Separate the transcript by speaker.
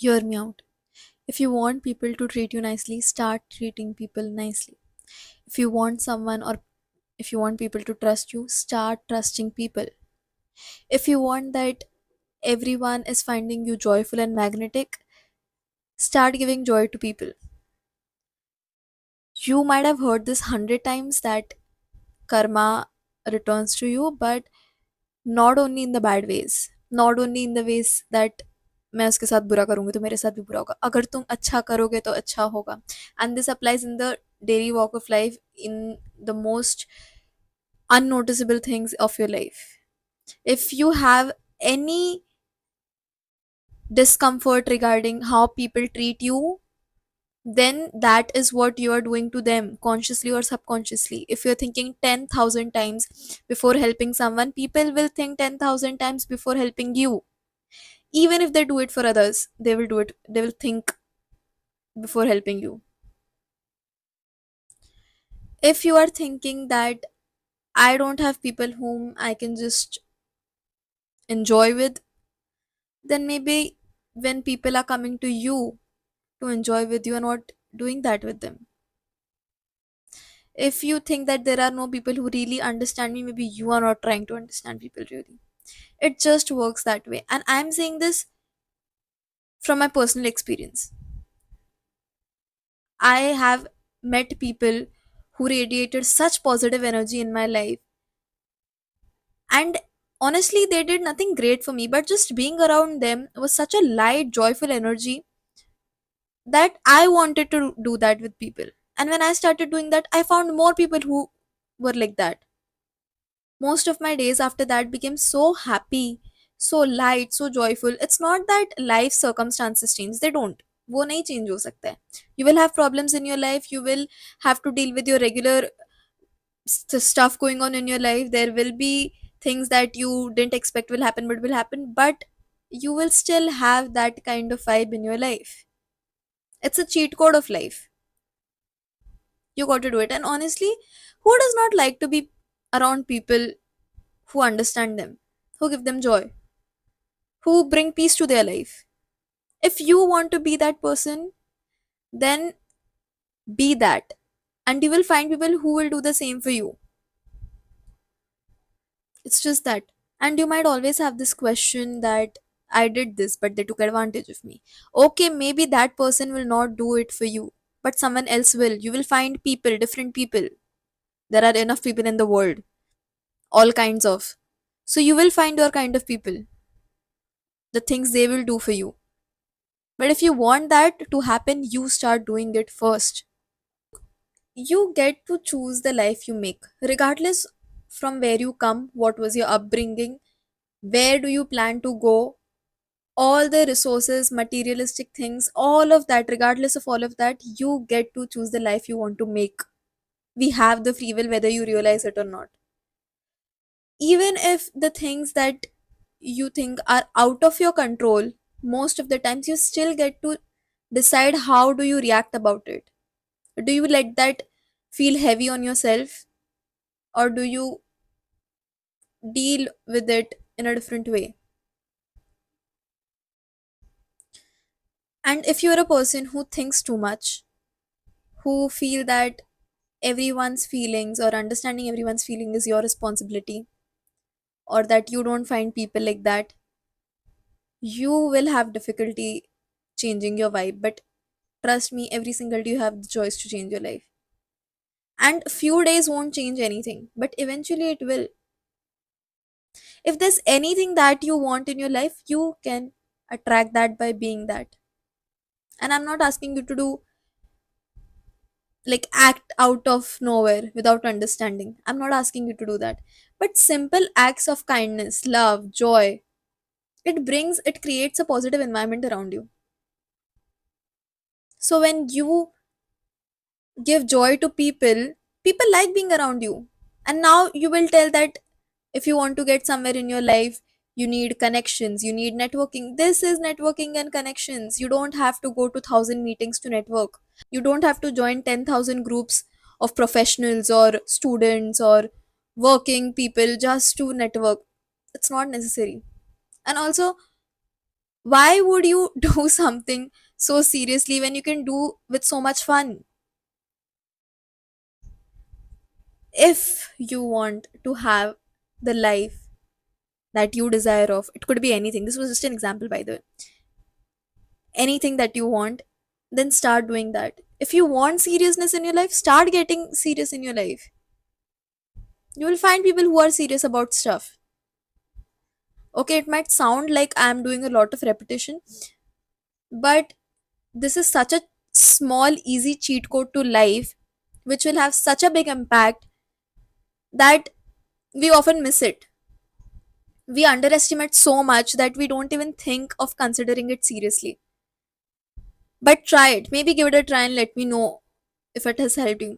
Speaker 1: Hear me out. If you want people to treat you nicely, start treating people nicely. If you want someone or if you want people to trust you, start trusting people. If you want that everyone is finding you joyful and magnetic, start giving joy to people. You might have heard this 100 times that karma returns to you, but not only in the bad ways, not only in the ways that मैं उसके साथ बुरा करूंगी तो मेरे साथ भी बुरा होगा, अगर तुम अच्छा करोगे तो अच्छा होगा. And this applies in the daily walk of life, in the most unnoticeable things of your life. If you have any discomfort regarding how people treat you, then that is what you are doing to them, consciously or subconsciously. If you're thinking 10,000 times before helping someone, people will think 10,000 times before helping you. Even if they do it for others, they will think before helping you. If you are thinking that I don't have people whom I can just enjoy with, then maybe when people are coming to you to enjoy with, you are not doing that with them. If you think that there are no people who really understand me, maybe you are not trying to understand people really. It just works that way. And I'm saying this from my personal experience. I have met people who radiated such positive energy in my life, and honestly they did nothing great for me, but just being around them was such a light joyful energy that I wanted to do that with people. And when I started doing that, I found more people who were like that. Most of my days after that became so happy, so light, so joyful. It's not that life circumstances change, they don't. वो नहीं change हो सकता है. You will have problems in your life, you will have to deal with your regular stuff going on in your life. There will be things that you didn't expect will happen but will happen, but you will still have that kind of vibe in your life. It's a cheat code of life. You got to do it. And honestly, who does not like to be around people who understand them, who give them joy, who bring peace to their life? If you want to be that person, then be that. And you will find people who will do the same for you. It's just that. And you might always have this question that I did this, but they took advantage of me. Okay, maybe that person will not do it for you, but someone else will. You will find people, different people. There are enough people in the world, all kinds of. So you will find your kind of people, the things they will do for you. But if you want that to happen, you start doing it first. You get to choose the life you make, regardless from where you come, what was your upbringing, where do you plan to go, all the resources, materialistic things, all of that, regardless of all of that, you get to choose the life you want to make. We have the free will whether you realize it or not. Even if the things that you think are out of your control, most of the times you still get to decide how do you react about it. Do you let that feel heavy on yourself, or do you deal with it in a different way? And if you're a person who thinks too much, who feel that everyone's feelings or understanding everyone's feeling is your responsibility, or that you don't find people like that, you will have difficulty changing your vibe. But trust me, every single day you have the choice to change your life. And few days won't change anything, but eventually it will. If there's anything that you want in your life, you can attract that by being that. And I'm not asking you to do like act out of nowhere without understanding. I'm not asking you to do that. But simple acts of kindness, love, joy, it creates a positive environment around you. So when you give joy to people, people like being around you. And now you will tell that if you want to get somewhere in your life, you need connections, you need networking. This is networking and connections. You don't have to go to 1,000 meetings to network. You don't have to join 10,000 groups of professionals or students or working people just to network. It's not necessary. And also, Why would you do something so seriously when you can do with so much fun? If you want to have the life that you desire of, it could be anything. This was just an example, by the way. Anything that you want, then start doing that. If you want seriousness in your life, start getting serious in your life. You will find people who are serious about stuff. Okay, it might sound like I'm doing a lot of repetition, but this is such a small, easy cheat code to life, which will have such a big impact that we often miss it. We underestimate so much that we don't even think of considering it seriously. But try it. Maybe give it a try and let me know if it has helped you.